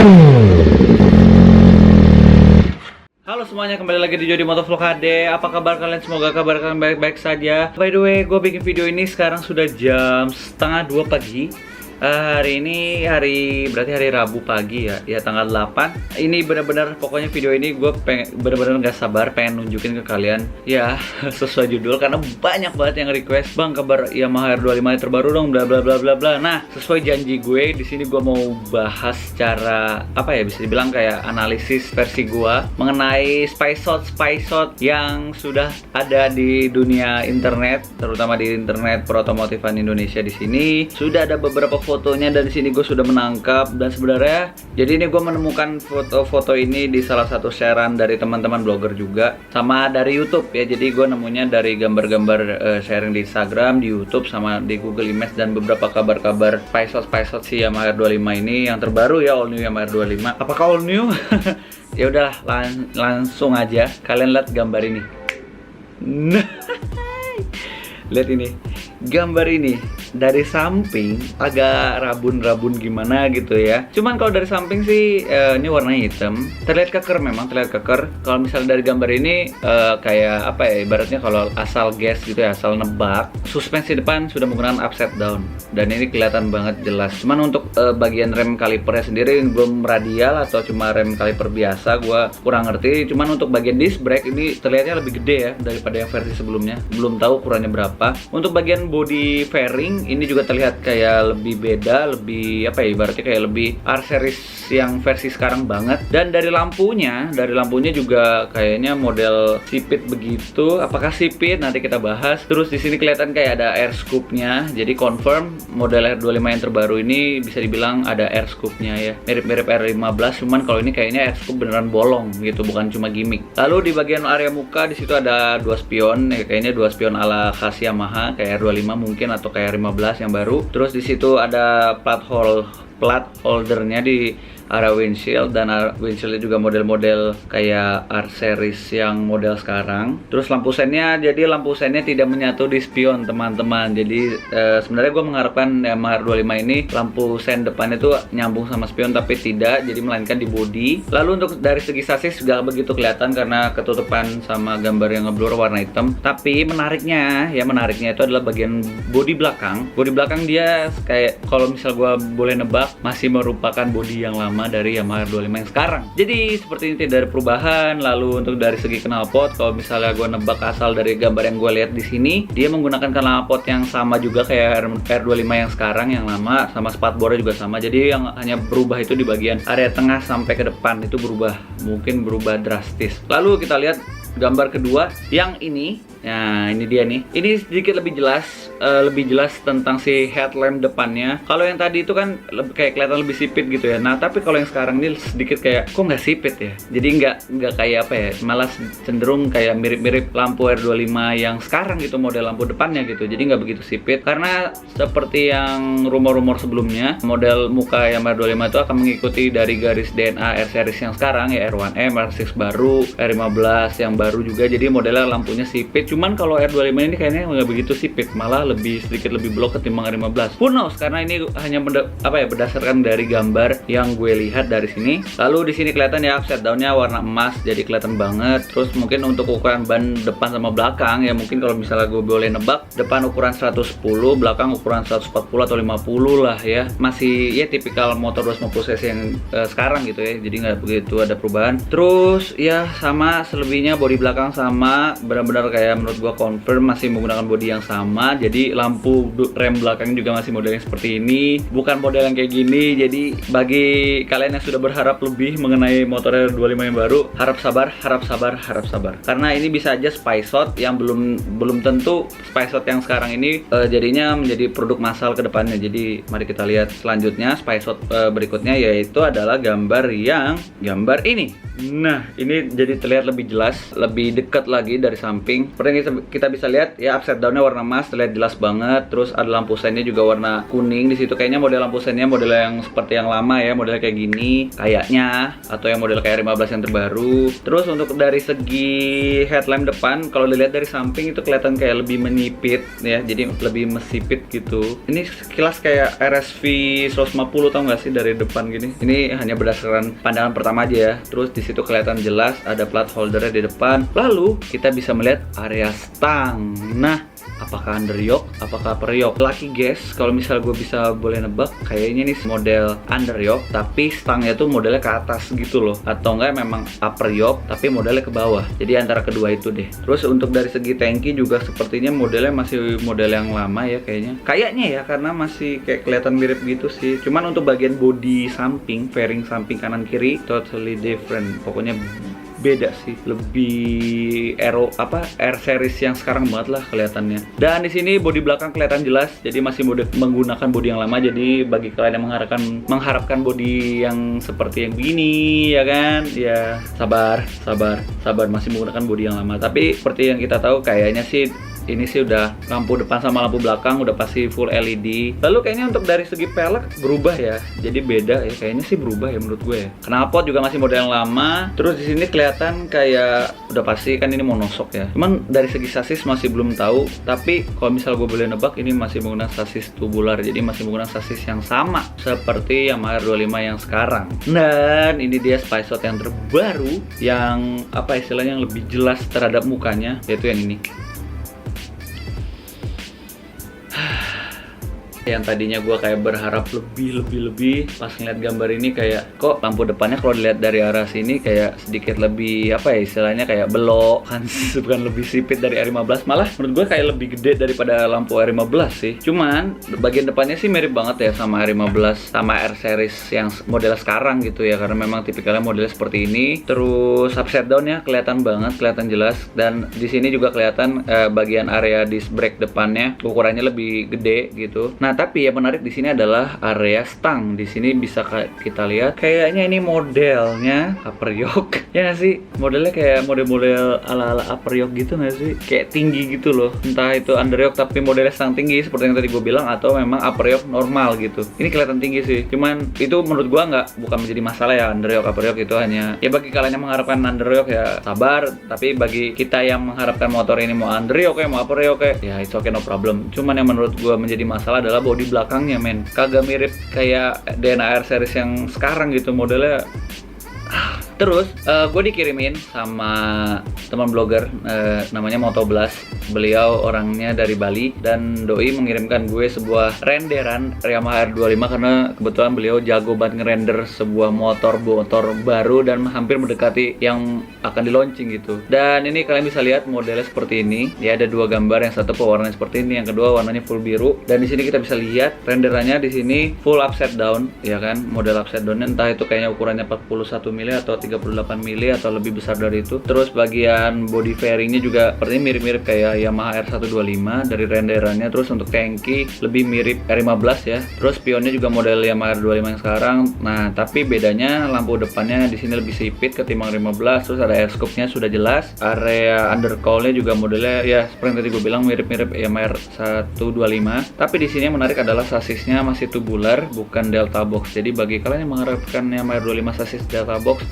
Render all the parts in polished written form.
Halo semuanya, kembali lagi di Jody Motovlog HD. Apa kabar kalian? Semoga kabar kalian baik-baik saja. By the way, gue bikin video ini sekarang sudah jam setengah 2 pagi. Hari ini berarti hari Rabu pagi ya tanggal 8. Ini benar-benar pokoknya video ini gue benar-benar nggak sabar pengen nunjukin ke kalian ya sesuai judul, karena banyak banget yang request, "Bang, kabar Yamaha R25 yang terbaru dong, bla bla bla bla bla." Nah, sesuai janji gue di sini gue mau bahas secara apa ya, bisa dibilang kayak analisis versi gue mengenai spy shot yang sudah ada di dunia internet, terutama di internet perotomotifan Indonesia. Di sini sudah ada beberapa fotonya dan di sini gue sudah menangkap, dan sebenarnya jadi ini gue menemukan foto-foto ini di salah satu sharean dari teman-teman blogger juga, sama dari YouTube ya. Jadi gue nemunya dari gambar-gambar sharing di Instagram, di YouTube, sama di Google Image, dan beberapa kabar-kabar spy shot si Yamaha R25 ini yang terbaru ya, all new Yamaha R25. Apakah all new? Ya udahlah, langsung aja kalian lihat gambar ini. Nah, lihat ini, gambar ini dari samping agak rabun-rabun gimana gitu ya. Cuman kalau dari samping sih ini warna hitam, terlihat keker, memang terlihat keker. Kalau misalnya dari gambar ini kayak apa ya, ibaratnya kalau asal guess gitu ya, asal nebak, suspensi depan sudah menggunakan upside down dan ini kelihatan banget jelas. Cuman untuk bagian rem kalipernya sendiri belum radial atau cuma rem kaliper biasa, gua kurang ngerti. Cuman untuk bagian disc brake ini terlihatnya lebih gede ya daripada yang versi sebelumnya, belum tahu ukurannya berapa. Untuk bagian body fairing ini juga terlihat kayak lebih beda, lebih apa ya, ibaratnya kayak lebih R series yang versi sekarang banget. Dan dari lampunya juga kayaknya model sipit begitu. Apakah sipit? Nanti kita bahas. Terus di sini kelihatan kayak ada air scoop-nya. Jadi confirm model R25 yang terbaru ini bisa dibilang ada air scoop-nya ya. Mirip-mirip R15, cuman kalau ini kayaknya air scoop beneran bolong gitu, bukan cuma gimmick. Lalu di bagian area muka di situ ada dua spion ya, kayaknya dua spion ala khas Yamaha kayak R25 mungkin, atau kayak R15 yang baru. Terus di situ ada plat holdernya di area windshield, dan windshieldnya juga model-model kayak R series yang model sekarang. Terus lampu sennya, jadi lampu sennya tidak menyatu di spion teman-teman. Jadi sebenarnya gue mengharapkan Yamaha R25 ini lampu sen depannya tuh nyambung sama spion, tapi tidak, jadi melainkan di body. Lalu untuk dari segi sasis juga begitu kelihatan karena ketutupan sama gambar yang ngeblur warna hitam. Tapi menariknya itu adalah bagian body belakang. Body belakang dia kayak, kalau misal gue boleh nebak, masih merupakan body yang lama dari Yamaha R25 yang sekarang. Jadi seperti ini, tidak ada perubahan. Lalu untuk dari segi knalpot, kalau misalnya gue nebak asal dari gambar yang gue lihat di sini, dia menggunakan knalpot yang sama juga kayak R25 yang sekarang yang lama, sama spatbornya juga sama. Jadi yang hanya berubah itu di bagian area tengah sampai ke depan itu berubah, mungkin berubah drastis. Lalu kita lihat gambar kedua yang ini. Nah, ini dia nih. Ini sedikit lebih jelas tentang si headlamp depannya. Kalau yang tadi itu kan kayak kelihatan lebih sipit gitu ya. Nah, tapi kalau yang sekarang ini sedikit kayak kok nggak sipit ya. Jadi nggak kayak apa ya, malah cenderung kayak mirip-mirip lampu R25 yang sekarang gitu, model lampu depannya gitu. Jadi nggak begitu sipit, karena seperti yang rumor-rumor sebelumnya, model muka Yamaha R25 itu akan mengikuti dari garis DNA R series yang sekarang ya, R1M, R6 baru, R15 yang baru juga. Jadi modelnya lampunya sipit. Cuman kalau R25 ini kayaknya nggak begitu sipit, malah sedikit lebih blok ketimbang R15. Who knows, karena ini hanya berdasarkan dari gambar yang gue lihat dari sini. Lalu di sini kelihatan ya upside down-nya warna emas, jadi kelihatan banget. Terus mungkin untuk ukuran ban depan sama belakang ya, mungkin kalau misalnya gue boleh nebak, depan ukuran 110, belakang ukuran 140 atau 50 lah ya. Masih ya tipikal motor 250 cc yang sekarang gitu ya. Jadi nggak begitu ada perubahan. Terus ya sama selebihnya, bodi belakang sama, benar-benar kayak menurut gua confirm masih menggunakan bodi yang sama. Jadi lampu rem belakang juga masih model yang seperti ini, bukan model yang kayak gini. Jadi bagi kalian yang sudah berharap lebih mengenai motor R25 yang baru, harap sabar. Karena ini bisa aja spy shot yang belum tentu spy shot yang sekarang ini jadinya menjadi produk massal ke depannya. Jadi mari kita lihat selanjutnya spy shot berikutnya, yaitu adalah gambar ini. Nah, ini jadi terlihat lebih jelas, lebih dekat lagi dari samping. Seperti seperti yang kita bisa lihat ya, upside down-nya warna emas, terlihat jelas banget. Terus ada lampu sennya juga warna kuning di situ. Kayaknya model lampu sennya model yang seperti yang lama ya, model kayak gini kayaknya, atau yang model kayak R15 yang terbaru. Terus untuk dari segi headlamp depan, kalau dilihat dari samping itu kelihatan kayak lebih menyipit ya, jadi lebih mesipit gitu. Ini sekilas kayak RSV 150, tau nggak sih, dari depan gini. Ini hanya berdasarkan pandangan pertama aja ya. Terus di situ kelihatan jelas ada plat holdernya di depan. Lalu kita bisa melihat area stang. Nah, apakah underyoke, apakah upperyoke? Lucky guess, kalau misal gue bisa boleh nebak, kayaknya nih model underyoke tapi stangnya tuh modelnya ke atas gitu loh, atau enggak memang upperyoke tapi modelnya ke bawah. Jadi antara kedua itu deh. Terus untuk dari segi tangki juga sepertinya modelnya masih model yang lama ya kayaknya ya, karena masih kayak kelihatan mirip gitu sih. Cuman untuk bagian bodi samping, fairing samping kanan kiri totally different. Pokoknya beda sih, lebih R series yang sekarang banget lah kelihatannya. Dan di sini bodi belakang kelihatan jelas, jadi masih menggunakan bodi yang lama. Jadi bagi kalian yang mengharapkan bodi yang seperti yang begini ya kan, ya sabar, masih menggunakan bodi yang lama. Tapi seperti yang kita tahu kayaknya sih ini sih udah lampu depan sama lampu belakang udah pasti full LED. Lalu kayaknya untuk dari segi pelek berubah ya, jadi beda ya, kayaknya sih berubah ya menurut gue ya. Knalpot juga masih model yang lama. Terus di sini kelihatan kayak udah pasti kan ini monoshock ya. Cuman dari segi sasis masih belum tahu. Tapi kalau misal gue boleh nebak, ini masih menggunakan sasis tubular, jadi masih menggunakan sasis yang sama seperti Yamaha R25 yang sekarang. Dan ini dia Spyshot yang terbaru, yang apa istilahnya, yang lebih jelas terhadap mukanya, yaitu yang ini. Yang tadinya gue kayak berharap lebih pas ngeliat gambar ini, kayak kok lampu depannya kalau dilihat dari arah sini kayak sedikit lebih apa ya istilahnya, kayak belok kan, bukan lebih sipit dari R15, malah menurut gue kayak lebih gede daripada lampu R15 sih. Cuman bagian depannya sih mirip banget ya sama R15 sama R series yang model sekarang gitu ya, karena memang tipikalnya modelnya seperti ini. Terus upside down-nya kelihatan banget, kelihatan jelas. Dan di sini juga kelihatan bagian area disc brake depannya ukurannya lebih gede gitu. Nah, tapi yang menarik di sini adalah area stang. Di sini bisa kita lihat kayaknya ini modelnya upperyoke. Ya nggak sih? Modelnya kayak model-model ala-ala upperyoke gitu nggak sih? Kayak tinggi gitu loh. Entah itu underyoke tapi modelnya stang tinggi seperti yang tadi gue bilang, atau memang upperyoke normal gitu. Ini kelihatan tinggi sih. Cuman itu menurut gue bukan menjadi masalah ya, underyoke, upperyoke itu hanya ya bagi kalian yang mengharapkan underyoke ya sabar. Tapi bagi kita yang mengharapkan motor ini mau underyoke mau upperyoke ya it's okay, no problem. Cuman yang menurut gue menjadi masalah adalah bodi belakangnya men, kagak mirip kayak DNA R series yang sekarang gitu modelnya. Terus gue dikirimin sama teman blogger namanya Motoblast. Beliau orangnya dari Bali dan doi mengirimkan gue sebuah renderan Yamaha R25 karena kebetulan beliau jago banget ngerender sebuah motor baru dan hampir mendekati yang akan di launching gitu. Dan ini kalian bisa lihat modelnya seperti ini. Ya ada dua gambar, yang satu pewarnanya seperti ini, yang kedua warnanya full biru. Dan di sini kita bisa lihat renderannya di sini full upside down ya kan, model upside down entah itu kayaknya ukurannya 41 mili atau 38 mili atau lebih besar dari itu. Terus bagian body fairingnya juga sepertinya mirip-mirip kayak Yamaha R125 dari renderannya. Terus untuk tangki lebih mirip R15 ya. Terus spionnya juga model Yamaha R25 yang sekarang. Nah, tapi bedanya lampu depannya di sini lebih sipit ketimbang R15. Terus ada air scope-nya sudah jelas. Area undercowl-nya juga modelnya ya seperti yang tadi gue bilang mirip-mirip Yamaha R125. Tapi di sini yang menarik adalah sasisnya masih tubular, bukan delta box. Jadi bagi kalian yang mengharapkan Yamaha R25 sasis delta box,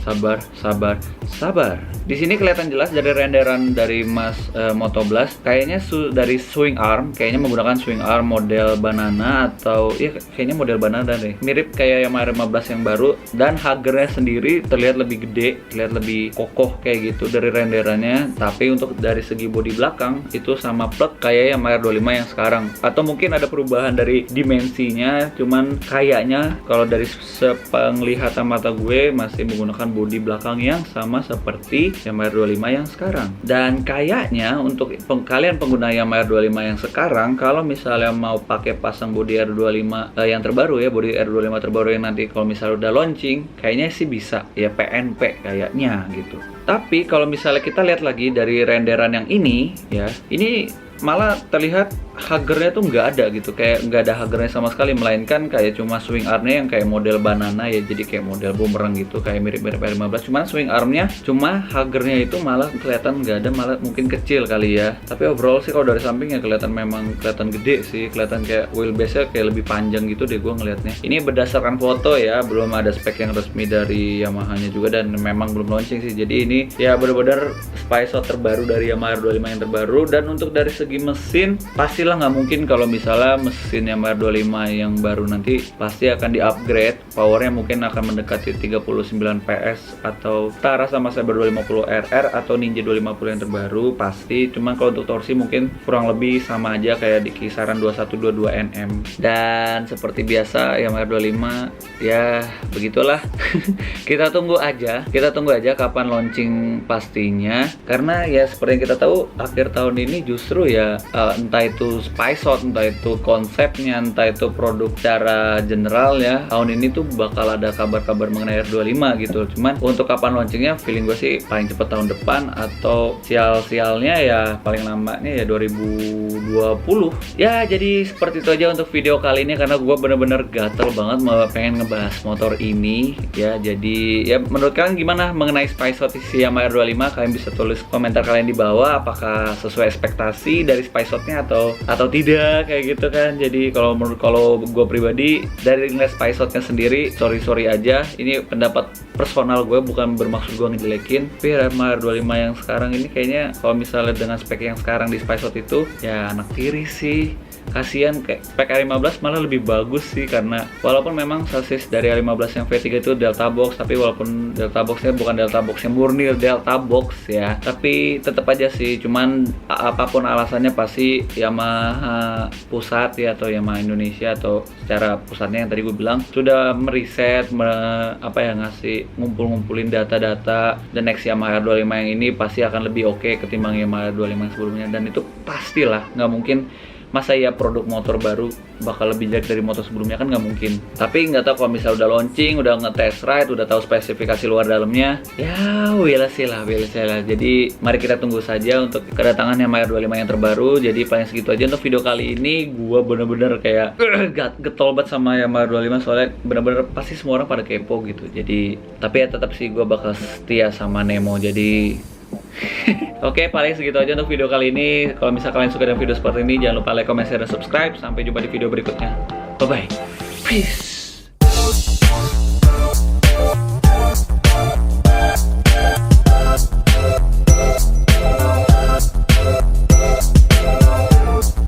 sabar. Di sini kelihatan jelas dari renderan dari Mas Motoblast, kayaknya dari swing arm, kayaknya menggunakan swing arm model banana atau ya kayaknya model banana deh. Mirip kayak Yamaha R15 yang baru, dan hagernya sendiri terlihat lebih gede, terlihat lebih kokoh kayak gitu dari renderannya. Tapi untuk dari segi bodi belakang itu sama plek kayak Yamaha R25 yang sekarang. Atau mungkin ada perubahan dari dimensinya, cuman kayaknya kalau dari sepenglihatan mata gue masih menggunakan bodi belakang yang sama seperti Yamaha R25 yang sekarang. Dan kayaknya untuk kalian pengguna Yamaha R25 yang sekarang, kalau misalnya mau pakai pasang bodi R25 yang terbaru ya, bodi R25 terbaru yang nanti kalau misalnya udah launching, kayaknya sih bisa ya PNP kayaknya gitu. Tapi kalau misalnya kita lihat lagi dari renderan yang ini ya, ini malah terlihat hagernya tuh nggak ada gitu, kayak nggak ada hagernya sama sekali, melainkan kayak cuma swing armnya yang kayak model banana ya, jadi kayak model bumerang gitu, kayak mirip-mirip R15, cuman swing armnya cuma hagernya itu malah kelihatan nggak ada, malah mungkin kecil kali ya. Tapi overall sih kalau dari samping ya kelihatan, memang kelihatan gede sih, kelihatan kayak wheelbase-nya kayak lebih panjang gitu deh gua ngelihatnya. Ini berdasarkan foto ya, belum ada spek yang resmi dari Yamaha-nya juga, dan memang belum launching sih. Jadi ini ya benar-benar Spyshot terbaru dari Yamaha R25 yang terbaru. Dan untuk dari segi mesin, pastilah nggak mungkin kalau misalnya mesin Yamaha R25 yang baru nanti pasti akan di-upgrade. Powernya mungkin akan mendekati 39 PS atau setara sama Saber 250 RR atau Ninja 250 yang terbaru pasti. Cuman kalau untuk torsi mungkin kurang lebih sama aja kayak di kisaran 21-22 Nm. Dan seperti biasa Yamaha R25 ya begitulah. Kita tunggu aja kapan launching pastinya, karena ya seperti yang kita tahu akhir tahun ini justru ya entah itu Spyshot, entah itu konsepnya, entah itu produk secara general ya, tahun ini tuh bakal ada kabar-kabar mengenai R25 gitu. Cuman untuk kapan launchingnya feeling gue sih paling cepat tahun depan, atau sial-sialnya ya paling lamanya ya 2020 ya. Jadi seperti itu aja untuk video kali ini, karena gue bener-bener gatel banget pengen ngebahas motor ini ya. Jadi ya menurut kalian gimana mengenai Spyshot si Yamaha R25? Kalian bisa tulis komentar kalian di bawah, apakah sesuai ekspektasi dari Spyshotnya atau tidak kayak gitu kan. Jadi kalau gue pribadi dari ngeliat Spyshotnya sendiri, sorry aja, ini pendapat personal gue, bukan bermaksud gue ngejelekin. Tapi Yamaha R25 yang sekarang ini kayaknya kalau misalnya dengan spek yang sekarang di Spyshot itu ya anak tiri sih. Kasihan, kayak spek R15 malah lebih bagus sih, karena walaupun memang sasis dari R15 yang V3 itu Delta Box, tapi walaupun Delta Boxnya bukan Delta Box yang murni Delta Box ya, tapi tetap aja sih, cuman apapun alasannya pasti Yamaha pusat ya, atau Yamaha Indonesia atau secara pusatnya yang tadi gue bilang sudah meriset ngasih ngumpulin data-data, dan next Yamaha R25 yang ini pasti akan lebih oke ketimbang Yamaha R25 yang sebelumnya. Dan itu pastilah, nggak mungkin masa ya produk motor baru bakal lebih jelek dari motor sebelumnya, kan nggak mungkin. Tapi nggak tahu kalau misalnya udah launching, udah nge-test ride, udah tahu spesifikasi luar dalamnya, ya we'll see lah. Jadi mari kita tunggu saja untuk kedatangan Yamaha R25 yang terbaru. Jadi paling segitu aja untuk video kali ini. Gua bener-bener kayak getol banget sama Yamaha R25, soalnya bener-bener pasti semua orang pada kepo gitu. Jadi tapi ya tetap sih gua bakal setia sama Nemo. Jadi oke, paling segitu aja untuk video kali ini. Kalau misalnya kalian suka dengan video seperti ini, jangan lupa like, comment, share, dan subscribe. Sampai jumpa di video berikutnya. Bye-bye. Peace.